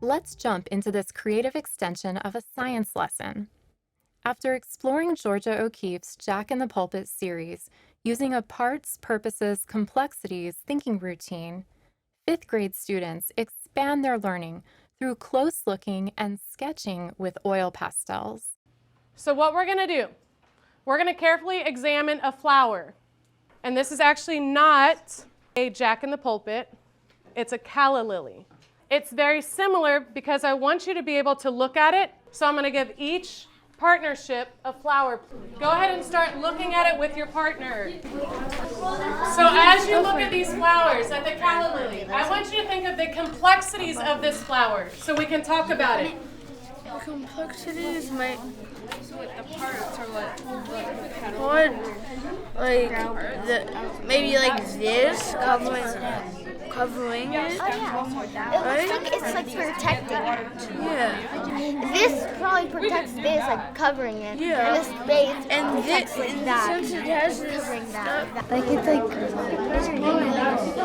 Let's jump into this creative extension of a science lesson. After exploring Georgia O'Keeffe's Jack in the Pulpit series using a parts, purposes, complexities thinking routine, fifth grade students expand their learning through close looking and sketching with oil pastels. So what we're going to do, we're going to carefully examine a flower. And this is actually not a Jack in the Pulpit. It's a calla lily. It's very similar because I want you to be able to look at it. So I'm going to give each partnership a flower. Go ahead and start looking at it with your partner. So as you look at these flowers, at the calla lily, I want you to think of the complexities of this flower so we can talk about it. The complexities might the parts or what like maybe like this covering it. Oh yeah. It looks like it's like protecting it. Yeah. This probably protects this, like covering it. Yeah. And this base And protects this, like that. since it has this Covering stuff, that. Like it's like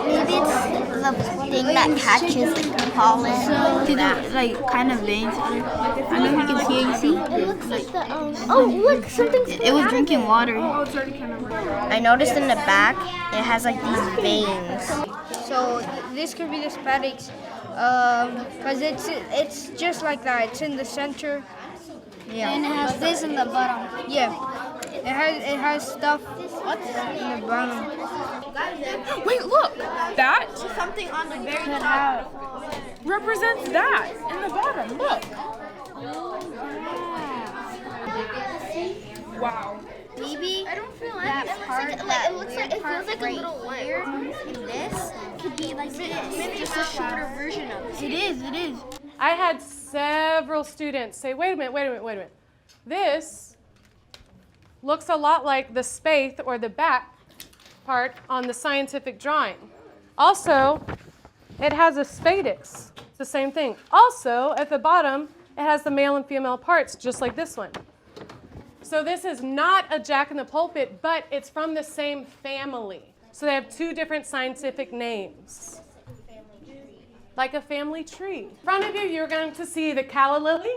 maybe it's the thing that catches like pollen. did it like kind of veins? I don't know if you can see it. You see? It looks like the oh look, something's It was drinking water. I noticed in the back it has like these veins. So this could be the spadix, because it's just like that. It's in the center. Yeah. And it has this in the bottom. Yeah. It has stuff in the bottom. Wait, look! That Something on the very top. represents that in the bottom. Look. Wow. Maybe I don't feel that part. It looks like it feels like a little worm. This could be like this. Maybe just a shorter version of it. It is. I had several students say, wait a minute. This looks a lot like the spathe or the back part on the scientific drawing. Also, it has a spadix. It's the same thing. Also, at the bottom, it has the male and female parts, just like this one. So this is not a Jack in the Pulpit, but it's from the same family. So they have two different scientific names. Like a family tree. In front of you, you're going to see the calla lily.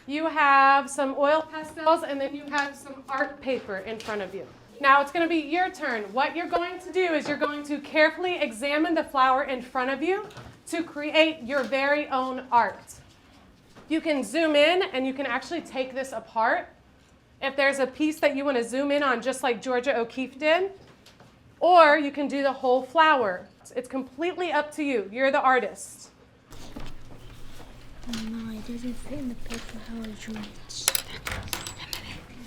You have some oil pastels, and then you have some art paper in front of you. Now it's going to be your turn. What you're going to do is you're going to carefully examine the flower in front of you to create your very own art. You can zoom in, and you can actually take this apart if there's a piece that you want to zoom in on, just like Georgia O'Keeffe did. Or you can do the whole flower. It's completely up to you. You're the artist. No, it doesn't fit in the paper how I drew it.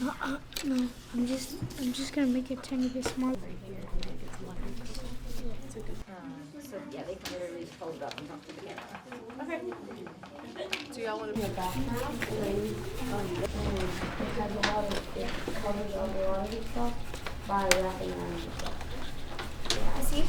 No, I'm just gonna make it a tiny bit smaller. So yeah, they can literally just hold it up and talk to the camera. Okay. Do y'all want to be a background? It has a lot of, it covers up a lot of itself by wrapping around itself. Yeah, see?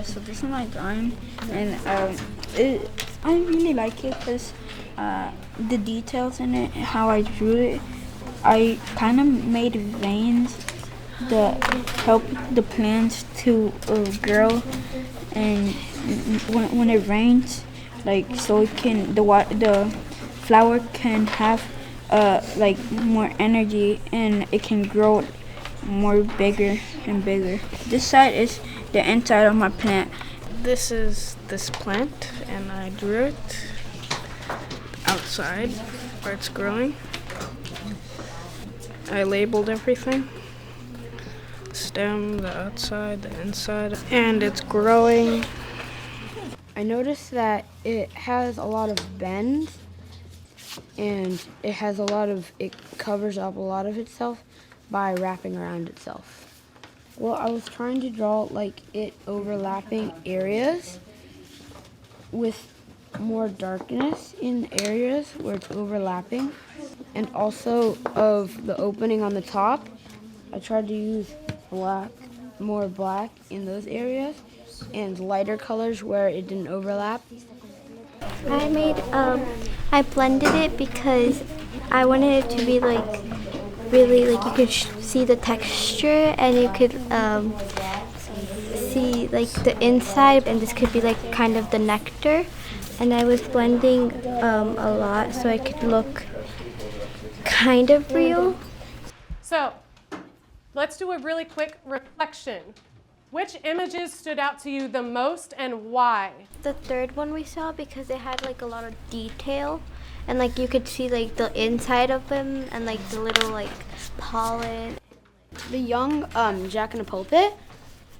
So this is my drawing, and I really like it because the details in it, how I drew it, I kind of made veins that help the plants to grow, and when it rains, like so it can the flower can have like more energy and it can grow more bigger and bigger. This side is the inside of my plant. This is this plant, and I drew it outside where it's growing. I labeled everything. Stem, the outside, the inside, and it's growing. I noticed that it has a lot of bends, and it covers up a lot of itself by wrapping around itself. Well, I was trying to draw like it overlapping areas with more darkness in areas where it's overlapping, and also of the opening on the top. I tried to use more black in those areas, and lighter colors where it didn't overlap. I blended it because I wanted it to be like really like you could see the texture and you could see like the inside, and this could be like kind of the nectar. And I was blending a lot so I could look kind of real. So let's do a really quick reflection. Which images stood out to you the most and why? The third one we saw because it had like a lot of detail, and like you could see like the inside of them and like the little like pollen. The young Jack in the Pulpit,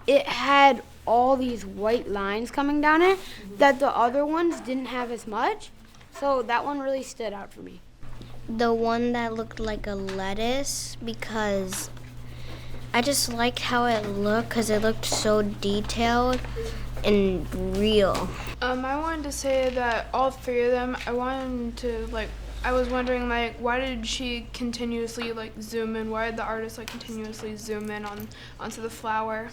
it had all these white lines coming down it that the other ones didn't have as much. So that one really stood out for me. The one that looked like a lettuce because I just liked how it looked because it looked so detailed and real. I wanted to say that all three of them, I was wondering why did she continuously zoom in? Why did the artist continuously zoom in onto the flower?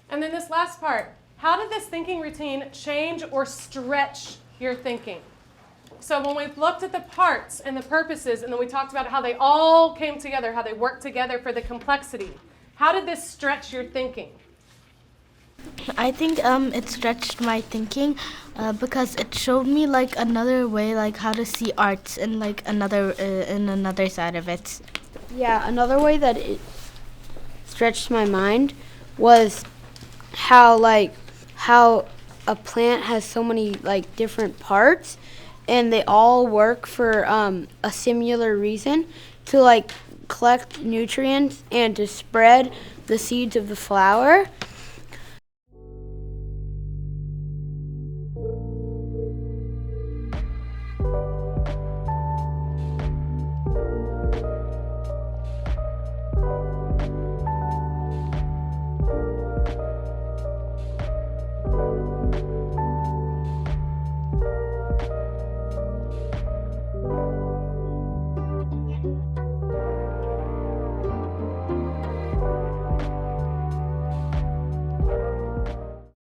And then this last part, how did this thinking routine change or stretch your thinking? So when we looked at the parts and the purposes, and then we talked about how they all came together, how they worked together for the complexity, how did this stretch your thinking? I think it stretched my thinking because it showed me another way how to see arts and another side of it. Yeah, another way that it stretched my mind was how a plant has so many different parts, and they all work for a similar reason, to collect nutrients and to spread the seeds of the flower.